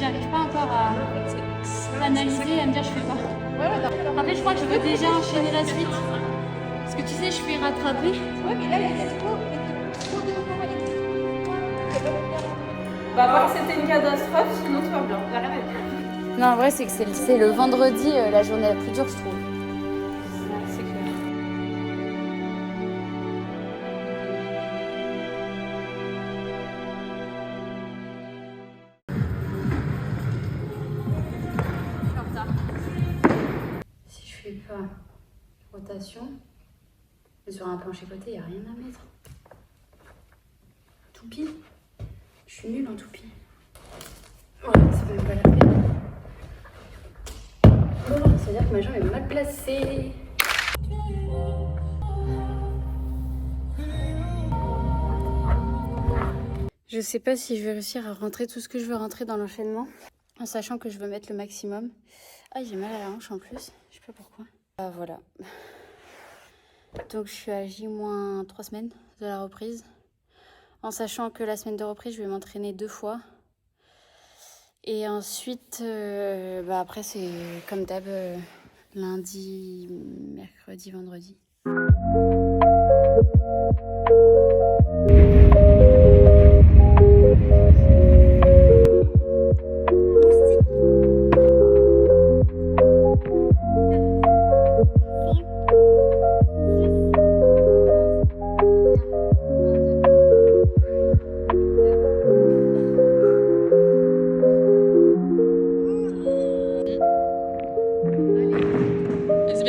j'arrive pas encore à analyser et à me dire je fais pas. En fait, je crois que je veux déjà enchaîner la suite. Parce que tu sais, je suis rattrapée. Ouais, mais là, il y a trop de Bah, à part que c'était une catastrophe, sinon tout va bien. Il y a rien à dire. Non, en vrai, c'est que c'est le vendredi, la journée la plus dure, je trouve. C'est clair. Si je fais pas rotation, sur un plancher côté, il n'y a rien à mettre. Toupie. Je suis nulle en toupie. Voilà, c'est même pas la peine. Oh, c'est-à-dire que ma jambe est mal placée. Je sais pas si je vais réussir à rentrer tout ce que je veux rentrer dans l'enchaînement, en sachant que je veux mettre le maximum. Ah, j'ai mal à la hanche en plus, je sais pas pourquoi. Ah, voilà. Donc je suis à J-3 semaines de la reprise, en sachant que la semaine de reprise, je vais m'entraîner 2 fois. Et ensuite, après, c'est comme d'hab, lundi, mercredi, vendredi.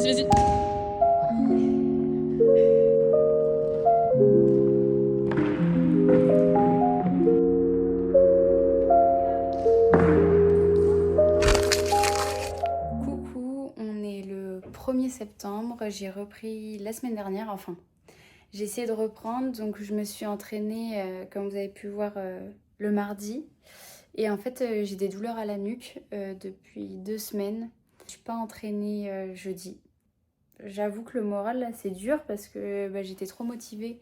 Vas-y. Coucou, on est le 1er septembre, j'ai repris la semaine dernière, enfin, j'ai essayé de reprendre, donc je me suis entraînée, comme vous avez pu voir, le mardi. Et en fait, j'ai des douleurs à la nuque depuis 2 semaines. Je suis pas entraînée jeudi. J'avoue que le moral, là, c'est dur parce que j'étais trop motivée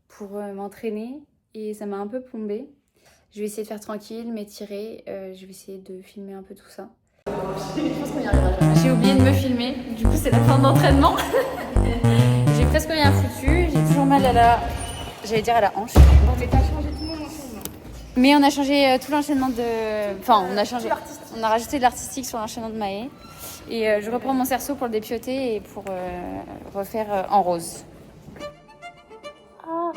pour m'entraîner et ça m'a un peu plombée. Je vais essayer de faire tranquille, m'étirer. Je vais essayer de filmer un peu tout ça. J'ai oublié de me filmer, du coup c'est la fin de l'entraînement. J'ai presque rien foutu, j'ai toujours mal à la... J'allais dire à la hanche. Mais t'as changé tout mon enchaînement. Mais on a changé tout l'enchaînement de... Enfin, on a rajouté de l'artistique sur l'enchaînement de Maë. Et je reprends mon cerceau pour le dépioter et pour refaire en rose. Ah.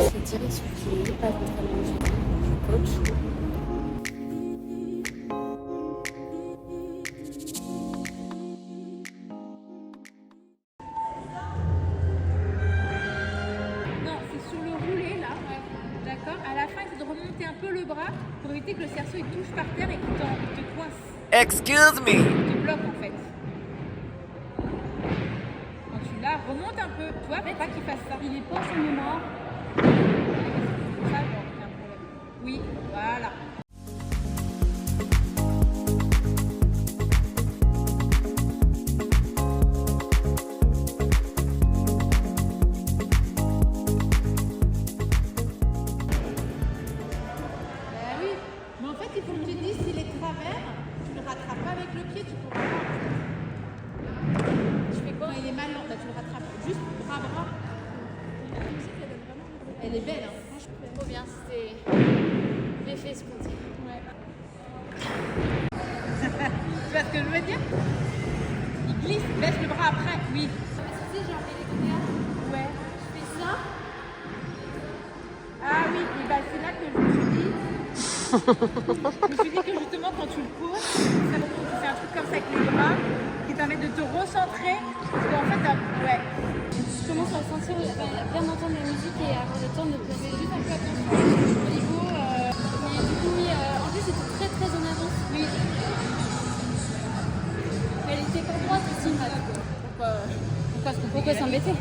C'est direction qui n'est pas totalement du coach. Non, c'est sur le roulé là. D'accord. À la fin, il faut de remonter un peu le bras pour éviter que le cerceau il touche par terre et qu'il te coince. Excuse me. Il te bloque en fait. Quand tu l'as, remonte un peu. Tu vois, pas qu'il fasse ça. Il est pas sur mémoire. Ça, genre, il y a un problème. Oui, voilà. Mais en fait, il faut que tu te dises s'il est travers, tu le rattrapes pas avec le pied, tu pourras pas en fait. Je fais quoi? Quand il est mal lent, tu le rattrapes juste bras. Elle est belle, hein. Franchement. Trop bien, c'était l'effet escompté. Ouais. Tu vois ce que je veux dire? Il glisse, baisse le bras après, oui. Tu sais, j'ai enlevé les combien? Ouais. Je fais ça. Ah oui, et bah c'est là que je me suis dit, Je me suis dit que justement quand tu le cours, tu fais un truc comme ça avec les bras qui permet de te recentrer. Parce qu'en fait, ouais. Je commence à sentir, bien entendre la musique et avoir le temps de me poser juste un peu attention au niveau. Mais du coup, oui, en plus, c'était très très en avance. Oui. Elle était pas droite aussi, pourquoi s'embêter?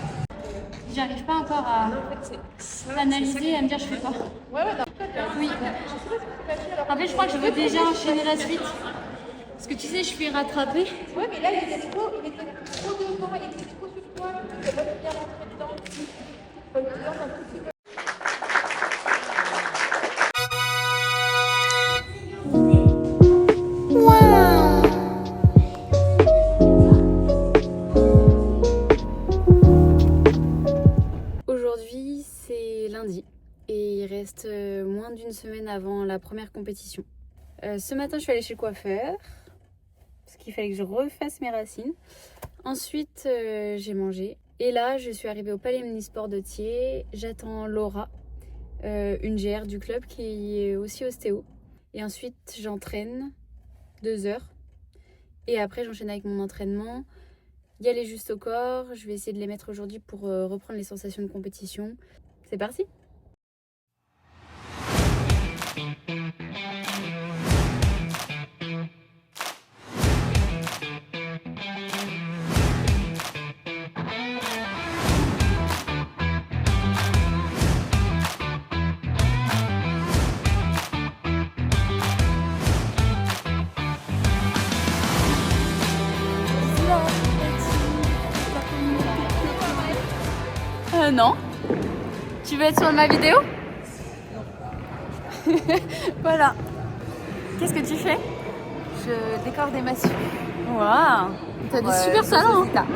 J'arrive pas encore à analyser et à me dire je fais pas. Ouais, Oui. En fait, je crois que je veux déjà enchaîner la suite. Parce que tu sais, je suis rattrapée. ouais, mais là, il était trop devant, il était trop sur toi. Tu peux pas bien rentrer dedans. Faut que tu lances un tout petit peu. Aujourd'hui, c'est lundi et il reste moins d'une semaine avant la première compétition. Ce matin, je suis allée chez le coiffeur parce qu'il fallait que je refasse mes racines. Ensuite, j'ai mangé et là, je suis arrivée au Palais Omnisport de Thiers. J'attends Laura, une GR du club qui est aussi ostéo. Et ensuite, j'entraîne 2 heures et après, j'enchaîne avec mon entraînement. Il y a les justes au corps, je vais essayer de les mettre aujourd'hui pour reprendre les sensations de compétition. C'est parti! Non. Tu veux être sur ma vidéo? Voilà. Qu'est-ce que tu fais? Je décore des massues. Waouh. T'as des super talents. Hein.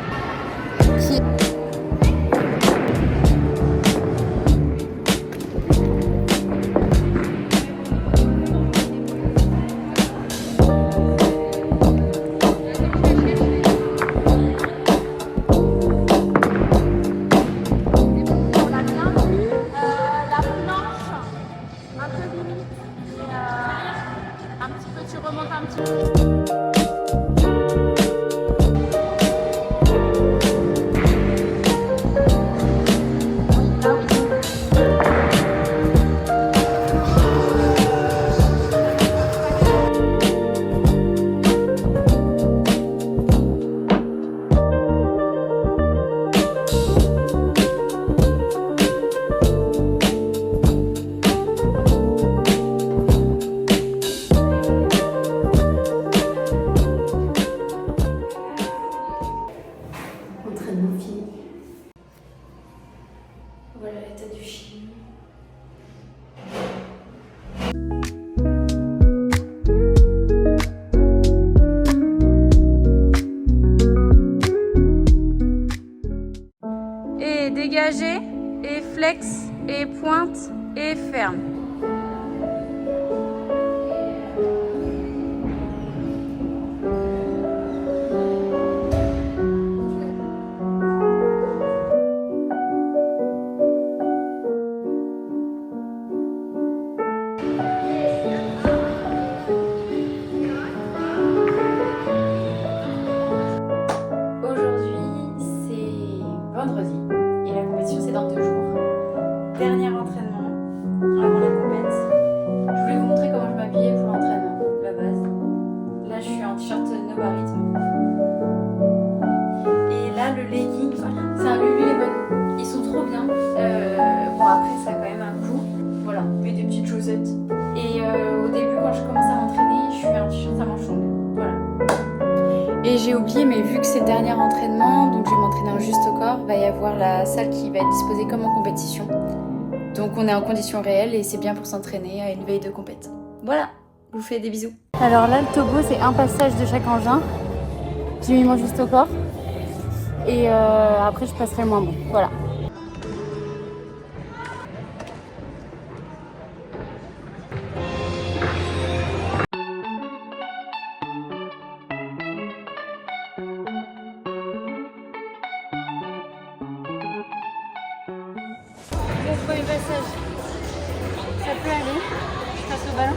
Tu remontes un petit peu. Entraînement fini. Voilà l'état du chien. Et dégagé, et flex, et pointe, et ferme. Vendredi et la compétition c'est dans 2 jours. Dernier entraînement avant la compétition. Je voulais vous montrer comment je m'habillais pour l'entraînement, la base. Là je suis en t-shirt Nova Rhythm. Et là le legging, c'est un Lululemon. Ils sont trop bien. Bon après ça a quand même un coût. Voilà, mais des petites chaussettes. Et au début quand je commence à m'entraîner, je suis en t-shirt à manches longues. Voilà. Et j'ai oublié, mais vu que c'est le dernier entraînement, donc je vais m'entraîner en juste au corps, va y avoir la salle qui va être disposée comme en compétition. Donc on est en conditions réelles et c'est bien pour s'entraîner à une veille de compète. Voilà, je vous fais des bisous. Alors là, le togo, c'est un passage de chaque engin. J'ai mis mon juste au corps. Et après, je passerai le moins bon. Voilà. Le premier passage, ça peut aller, je passe au ballon.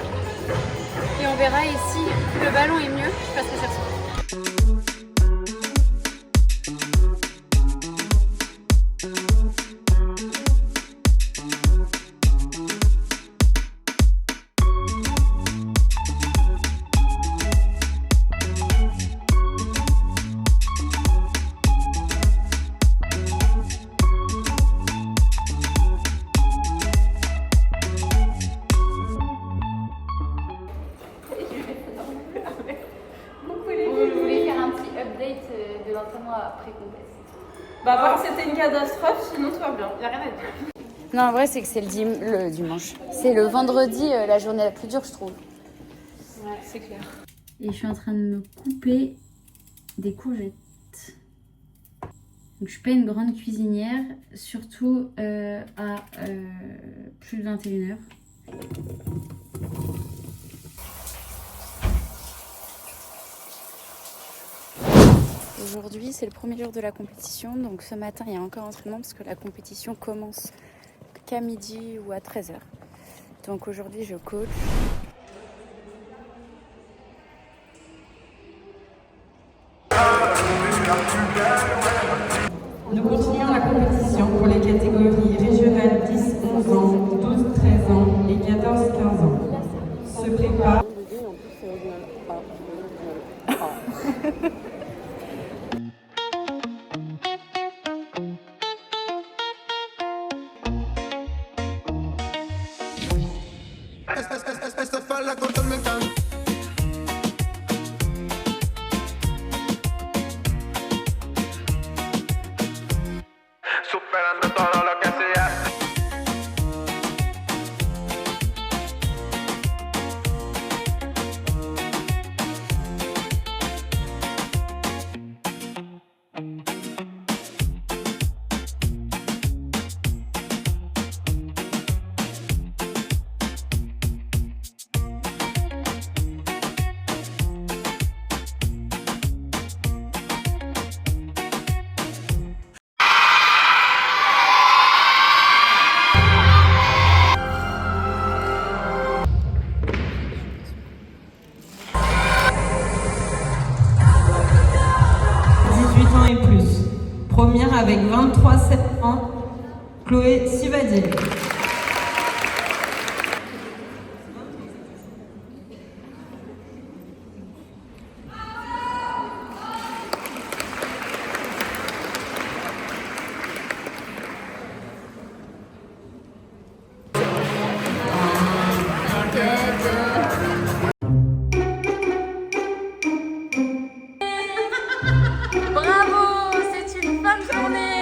Et on verra ici, le ballon est mieux, je passerai cette fois. Je voulais faire un petit update de l'entraînement après compète. Bah, voir c'était une catastrophe, sinon tout va bien. Y'a rien à dire. Non, en vrai, c'est que c'est le dimanche. C'est le vendredi, la journée la plus dure, je trouve. Ouais, c'est clair. Et je suis en train de me couper des courgettes. Donc, je suis pas une grande cuisinière, surtout à plus de 21h. Aujourd'hui, c'est le premier jour de la compétition, donc ce matin, il y a encore entraînement parce que la compétition commence qu'à midi ou à 13h. Donc aujourd'hui, je coach. Nous continuons la compétition pour les catégories régionales 10-11 ans, 12-13 ans et 14-15 ans. Se prépare. Esta fue la corta me encanta. Superando todo lo que se hace. Première avec 23-7 ans, Chloé Sivadil. Bravo, c'est une bonne journée.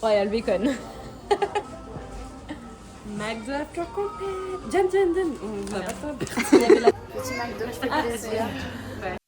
Ouais, il y a le bacon. McDo after compète. Jam. On n'a pas ça. Petit McDo, je fais plaisir. Ouais.